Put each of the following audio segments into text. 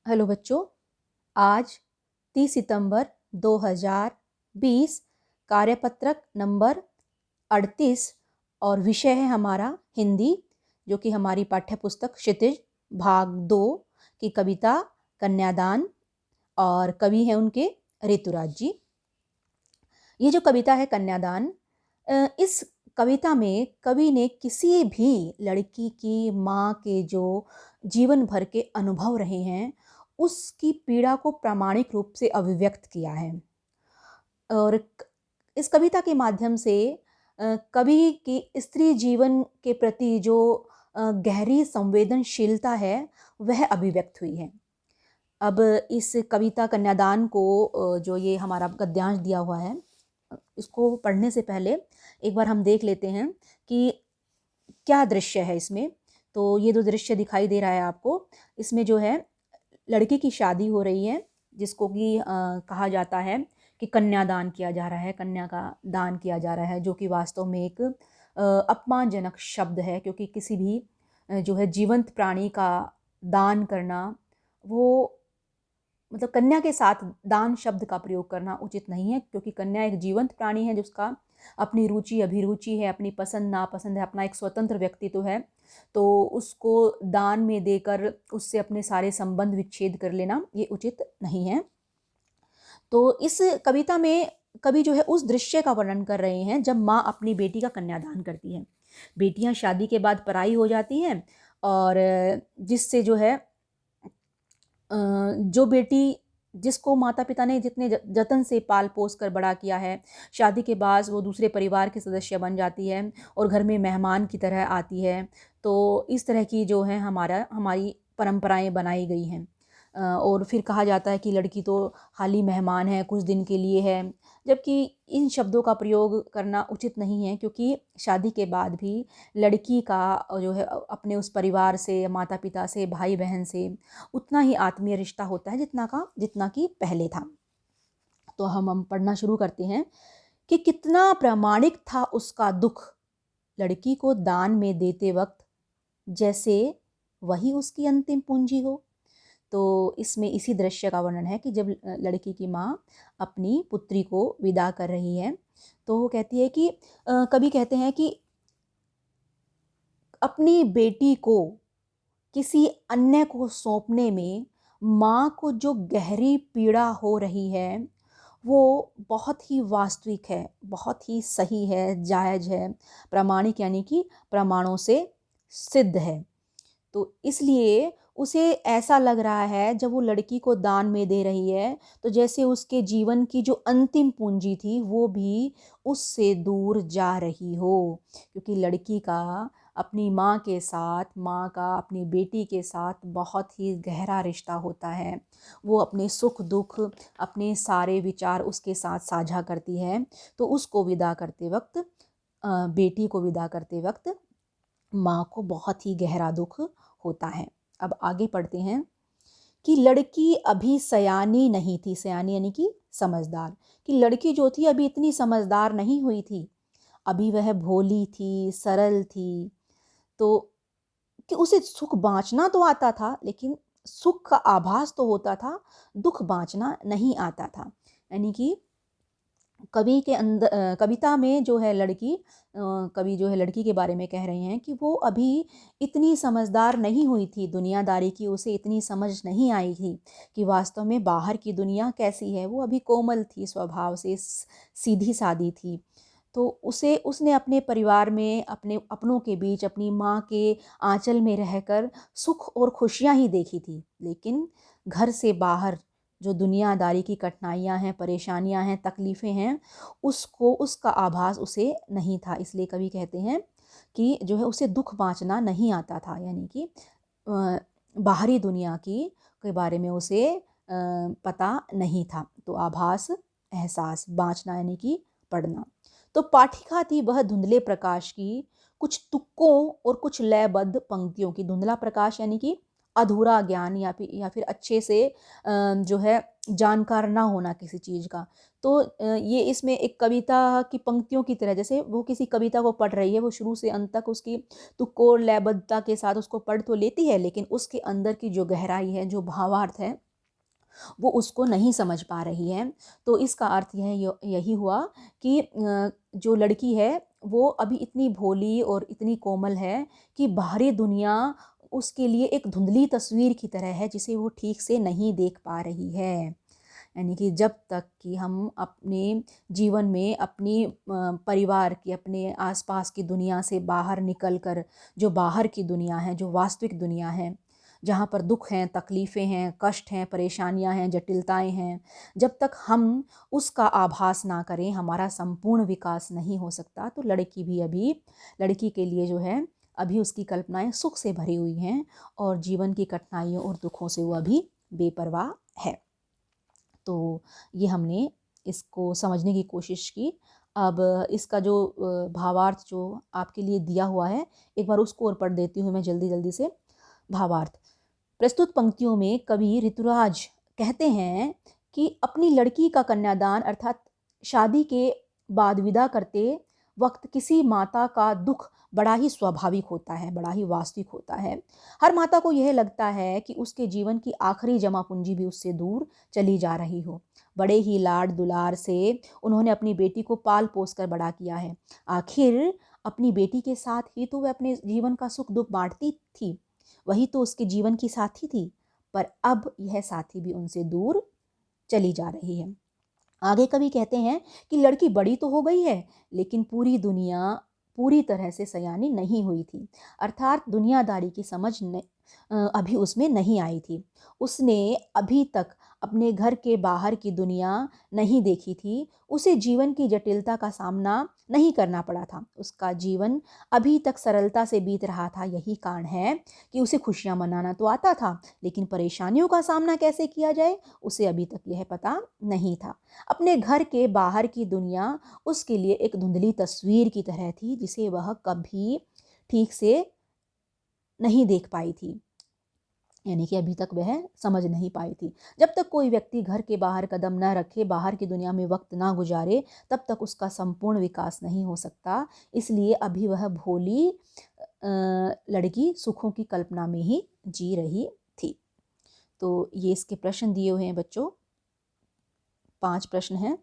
Hello बच्चों, आज 30 सितंबर 2020 कार्यपत्रक number 38 और विषय है हमारा हिंदी, जो कि हमारी पाठ्य पुस्तक क्षितिज भाग 2 की कविता कन्यादान और कवि हैं उनके ऋतुराज जी। ये जो कविता है कन्यादान, इस कविता में कवि ने किसी भी लड़की की माँ के जो जीवन भर के अनुभव रहे हैं उसकी पीड़ा को प्रामाणिक रूप से अभिव्यक्त किया है। और इस कविता के माध्यम से कवि की स्त्री जीवन के प्रति जो गहरी संवेदनशीलता है वह अभिव्यक्त हुई है। अब इस कविता कन्यादान को जो ये हमारा गद्यांश दिया हुआ है, इसको पढ़ने से पहले एक बार हम देख लेते हैं कि क्या दृश्य है इसमें। तो ये जो दृश्य दिखाई दे रहा है आपको, इसमें जो है लड़की की शादी हो रही है, जिसको कि कहा जाता है कि कन्यादान किया जा रहा है, कन्या का दान किया जा रहा है, जो कि वास्तव में एक अपमानजनक शब्द है, क्योंकि किसी भी जो है जीवंत प्राणी का दान करना, वो मतलब कन्या के साथ दान शब्द का प्रयोग करना उचित नहीं है, क्योंकि कन्या एक जीवंत प्राणी है जिसका अपनी रुचि अभिरुचि है, अपनी पसंद नापसंद है, अपना एक स्वतंत्र व्यक्तित्व है। तो उसको दान में देकर उससे अपने सारे संबंध विच्छेद कर लेना ये उचित नहीं है। तो इस कविता में कवि जो है उस दृश्य का वर्णन कर रहे हैं जब माँ अपनी बेटी का कन्यादान करती है। बेटियां शादी के बाद पराई हो जाती हैं, और जिससे जो है जो बेटी जिसको माता पिता ने जितने जतन से पाल पोस कर बड़ा किया है, शादी के बाद वो दूसरे परिवार के सदस्य बन जाती है और घर में मेहमान की तरह आती है। तो इस तरह की जो है हमारी परंपराएं बनाई गई हैं। और फिर कहा जाता है कि लड़की तो खाली मेहमान है, कुछ दिन के लिए है, जबकि इन शब्दों का प्रयोग करना उचित नहीं है, क्योंकि शादी के बाद भी लड़की का जो है अपने उस परिवार से, माता पिता से, भाई बहन से उतना ही आत्मीय रिश्ता होता है जितना कि पहले था। तो हम पढ़ना शुरू करते हैं कि कितना प्रामाणिक था उसका दुख लड़की को दान में देते वक्त, जैसे वही उसकी अंतिम पूंजी हो। तो इसमें इसी दृश्य का वर्णन है कि जब लड़की की माँ अपनी पुत्री को विदा कर रही है, तो वो कहती है कि कभी कहते हैं कि अपनी बेटी को किसी अन्य को सौंपने में माँ को जो गहरी पीड़ा हो रही है वो बहुत ही वास्तविक है, बहुत ही सही है, जायज़ है, प्रामाणिक यानी कि प्रमाणों से सिद्ध है। तो इसलिए उसे ऐसा लग रहा है जब वो लड़की को दान में दे रही है, तो जैसे उसके जीवन की जो अंतिम पूंजी थी वो भी उससे दूर जा रही हो, क्योंकि लड़की का अपनी माँ के साथ, माँ का अपनी बेटी के साथ बहुत ही गहरा रिश्ता होता है। वो अपने सुख दुख, अपने सारे विचार उसके साथ साझा करती है। तो उसको विदा करते वक्त, बेटी को विदा करते वक्त माँ को बहुत ही गहरा दुख होता है। अब आगे पढ़ते हैं कि लड़की अभी सयानी नहीं थी, सयानी यानी कि समझदार, कि लड़की जो थी अभी इतनी समझदार नहीं हुई थी, अभी वह भोली थी, सरल थी। तो कि उसे सुख बाँचना तो आता था, लेकिन सुख का आभास तो होता था, दुख बाँचना नहीं आता था। यानी कि कवि के अंदर कविता में जो है लड़की, कवि जो है लड़की के बारे में कह रहे हैं कि वो अभी इतनी समझदार नहीं हुई थी, दुनियादारी की उसे इतनी समझ नहीं आई थी कि वास्तव में बाहर की दुनिया कैसी है। वो अभी कोमल थी, स्वभाव से सीधी सादी थी। तो उसने अपने परिवार में, अपने अपनों के बीच, अपनी माँ के आंचल में रहकर सुख और खुशियाँ ही देखी थी, लेकिन घर से बाहर जो दुनियादारी की कठिनाइयाँ हैं, परेशानियाँ हैं, तकलीफ़ें हैं, उसका आभास उसे नहीं था। इसलिए कवि कहते हैं कि जो है उसे दुख बाँचना नहीं आता था, यानी कि बाहरी दुनिया के बारे में उसे पता नहीं था। तो आभास, एहसास, बाँचना यानी कि पढ़ना। तो पाठिका थी वह धुंधले प्रकाश की, कुछ तुक्कों और कुछ लयबद्ध पंक्तियों की। धुंधला प्रकाश यानी कि अधूरा ज्ञान या फिर अच्छे से जो है जानकार ना होना किसी चीज़ का। तो ये इसमें एक कविता की पंक्तियों की तरह, जैसे वो किसी कविता को पढ़ रही है, वो शुरू से अंत तक उसकी तुक और लयबद्धता के साथ उसको पढ़ तो लेती है, लेकिन उसके अंदर की जो गहराई है, जो भावार्थ है, वो उसको नहीं समझ पा रही है। तो इसका अर्थ यही हुआ कि जो लड़की है वो अभी इतनी भोली और इतनी कोमल है कि बाहरी दुनिया उसके लिए एक धुंधली तस्वीर की तरह है, जिसे वो ठीक से नहीं देख पा रही है। यानी कि जब तक कि हम अपने जीवन में अपनी परिवार की, अपने आसपास की दुनिया से बाहर निकल कर, जो बाहर की दुनिया है, जो वास्तविक दुनिया है, जहाँ पर दुख हैं, तकलीफ़ें हैं, कष्ट हैं, परेशानियाँ हैं, जटिलताएं हैं, जब तक हम उसका आभास ना करें, हमारा संपूर्ण विकास नहीं हो सकता। तो लड़की के लिए जो है अभी उसकी कल्पनाएं सुख से भरी हुई हैं और जीवन की कठिनाइयों और दुखों से वो अभी बेपरवाह है। तो ये हमने इसको समझने की कोशिश की। अब इसका जो भावार्थ जो आपके लिए दिया हुआ है, एक बार उसको और पढ़ देती हूँ मैं जल्दी जल्दी से। भावार्थ। प्रस्तुत पंक्तियों में कवि ऋतुराज कहते हैं कि अपनी लड़की का कन्यादान अर्थात शादी के बाद विदा करते वक्त किसी माता का दुख बड़ा ही स्वाभाविक होता है, बड़ा ही वास्तविक होता है। हर माता को यह लगता है कि उसके जीवन की आखिरी जमा पूंजी भी उससे दूर चली जा रही हो। बड़े ही लाड दुलार से उन्होंने अपनी बेटी को पाल पोस कर बड़ा किया है। आखिर अपनी बेटी के साथ ही तो वह अपने जीवन का सुख दुख बांटती थी, वही तो उसके जीवन की साथी थी। पर अब यह साथी भी उनसे दूर चली जा रही है। आगे कवि कहते हैं कि लड़की बड़ी तो हो गई है, लेकिन पूरी दुनिया पूरी तरह से सयानी नहीं हुई थी, अर्थात दुनियादारी की समझ अभी उसमें नहीं आई थी। उसने अभी तक अपने घर के बाहर की दुनिया नहीं देखी थी। उसे जीवन की जटिलता का सामना नहीं करना पड़ा था। उसका जीवन अभी तक सरलता से बीत रहा था। यही कारण है कि उसे खुशियां मनाना तो आता था, लेकिन परेशानियों का सामना कैसे किया जाए उसे अभी तक यह पता नहीं था। अपने घर के बाहर की दुनिया उसके लिए एक धुंधली तस्वीर की तरह थी, जिसे वह कभी ठीक से नहीं देख पाई थी, यानी कि अभी तक वह समझ नहीं पाई थी। जब तक कोई व्यक्ति घर के बाहर कदम न रखे, बाहर की दुनिया में वक्त ना गुजारे, तब तक उसका संपूर्ण विकास नहीं हो सकता। इसलिए अभी वह भोली लड़की सुखों की कल्पना में ही जी रही थी। तो ये इसके प्रश्न दिए हुए हैं बच्चों। 5 प्रश्न हैं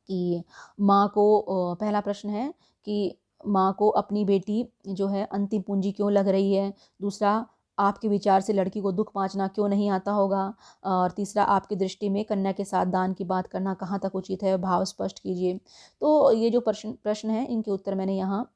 कि माँ को पहला प्रश्न है कि माँ को अपनी बेटी जो है अंतिम पूंजी क्यों लग रही है। दूसरा, आपके विचार से लड़की को दुख बांटना क्यों नहीं आता होगा। और तीसरा, आपकी दृष्टि में कन्या के साथ दान की बात करना कहाँ तक उचित है, भाव स्पष्ट कीजिए। तो ये जो प्रश्न है, इनके उत्तर मैंने यहाँ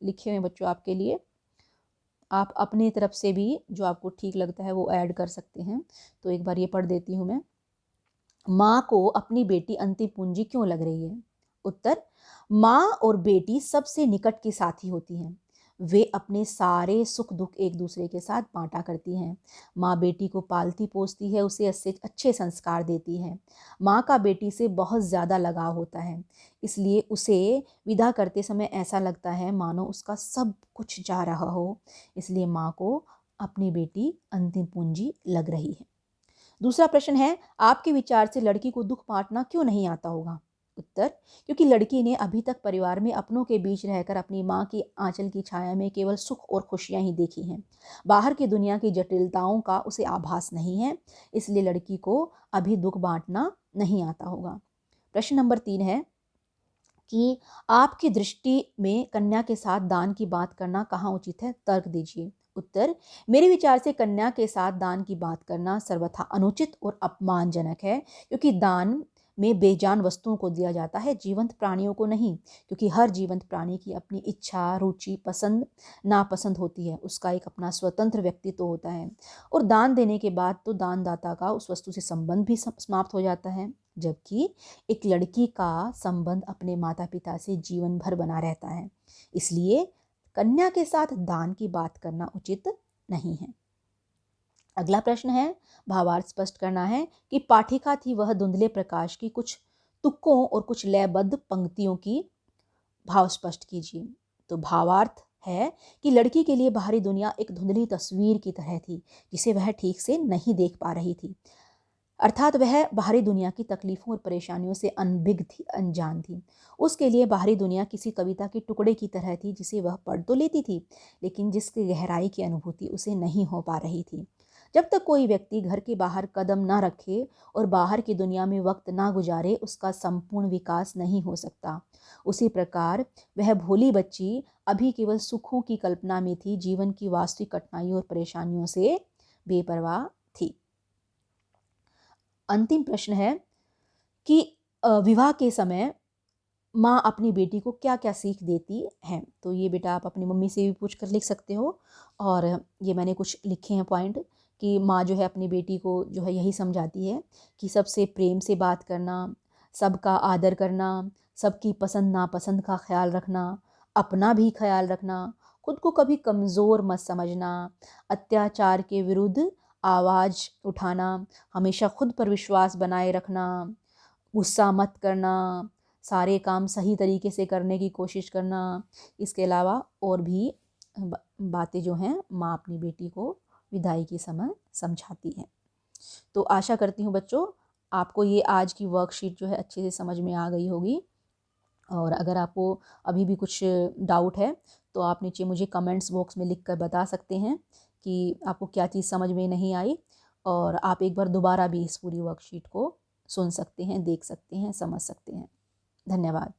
लिखे हुए हैं बच्चों आपके लिए। आप अपनी तरफ से भी जो आपको ठीक लगता है वो ऐड कर सकते हैं। तो एक बार ये पढ़ देती हूँ मैं। माँ को अपनी बेटी अंतिम पूंजी क्यों लग रही है। उत्तर, माँ और बेटी सबसे निकट की साथी होती हैं। वे अपने सारे सुख दुख एक दूसरे के साथ बांटा करती हैं। माँ बेटी को पालती पोसती है, उसे अच्छे संस्कार देती है। माँ का बेटी से बहुत ज़्यादा लगाव होता है, इसलिए उसे विदा करते समय ऐसा लगता है मानो उसका सब कुछ जा रहा हो। इसलिए माँ को अपनी बेटी अंतिम पूंजी लग रही है। दूसरा प्रश्न है, आपके विचार से लड़की को दुख बांटना क्यों नहीं आता होगा। उत्तर, क्योंकि लड़की ने अभी तक परिवार में अपनों के बीच रहकर अपनी माँ की आंचल की छाया में केवल सुख और खुशियां ही देखी हैं। बाहर की दुनिया की जटिलताओं का उसे आभास नहीं है, इसलिए लड़की को अभी दुख बांटना नहीं आता होगा। प्रश्न नंबर 3 है कि आपकी दृष्टि में कन्या के साथ दान की बात करना कहाँ उचित है, तर्क दीजिए। उत्तर, मेरे विचार से कन्या के साथ दान की बात करना सर्वथा अनुचित और अपमानजनक है, क्योंकि दान में बेजान वस्तुओं को दिया जाता है, जीवंत प्राणियों को नहीं। क्योंकि हर जीवंत प्राणी की अपनी इच्छा, रुचि, पसंद नापसंद होती है, उसका एक अपना स्वतंत्र व्यक्तित्व होता है। और दान देने के बाद तो दानदाता का उस वस्तु से संबंध भी समाप्त हो जाता है, जबकि एक लड़की का संबंध अपने माता पिता से जीवन भर बना रहता है। इसलिए कन्या के साथ दान की बात करना उचित नहीं है। अगला प्रश्न है, भावार्थ स्पष्ट करना है कि पाठिका थी वह धुंधले प्रकाश की कुछ तुक्कों और कुछ लयबद्ध पंक्तियों की भाव स्पष्ट कीजिए। तो भावार्थ है कि लड़की के लिए बाहरी दुनिया एक धुंधली तस्वीर की तरह थी जिसे वह ठीक से नहीं देख पा रही थी। अर्थात वह बाहरी दुनिया की तकलीफ़ों और परेशानियों से अनभिज्ञ थी, अनजान थी। उसके लिए बाहरी दुनिया किसी कविता के टुकड़े की तरह थी जिसे वह पढ़ तो लेती थी, लेकिन जिसकी गहराई की अनुभूति उसे नहीं हो पा रही थी। जब तक कोई व्यक्ति घर के बाहर कदम ना रखे और बाहर की दुनिया में वक्त ना गुजारे, उसका संपूर्ण विकास नहीं हो सकता। उसी प्रकार वह भोली बच्ची अभी केवल सुखों की कल्पना में थी, जीवन की वास्तविक कठिनाइयों और परेशानियों से बेपरवाह थी। अंतिम प्रश्न है कि विवाह के समय माँ अपनी बेटी को क्या-क्या सीख देती हैं? तो ये बेटा आप अपनी मम्मी से भी पूछ कर लिख सकते हो। और ये मैंने कुछ लिखे हैं पॉइंट कि माँ जो है अपनी बेटी को जो है यही समझाती है कि सबसे प्रेम से बात करना, सबका आदर करना, सबकी पसंद नापसंद का ख़्याल रखना, अपना भी ख़्याल रखना, खुद को कभी कमज़ोर मत समझना, अत्याचार के विरुद्ध आवाज़ उठाना, हमेशा खुद पर विश्वास बनाए रखना, गुस्सा मत करना, सारे काम सही तरीके से करने की कोशिश करना। इसके अलावा और भी बातें जो हैं माँ अपनी बेटी को विदाई के समय समझाती है। तो आशा करती हूँ बच्चों आपको ये आज की वर्कशीट जो है अच्छे से समझ में आ गई होगी। और अगर आपको अभी भी कुछ डाउट है तो आप नीचे मुझे कमेंट्स बॉक्स में लिख कर बता सकते हैं कि आपको क्या चीज़ समझ में नहीं आई। और आप एक बार दोबारा भी इस पूरी वर्कशीट को सुन सकते हैं, देख सकते हैं, समझ सकते हैं। धन्यवाद।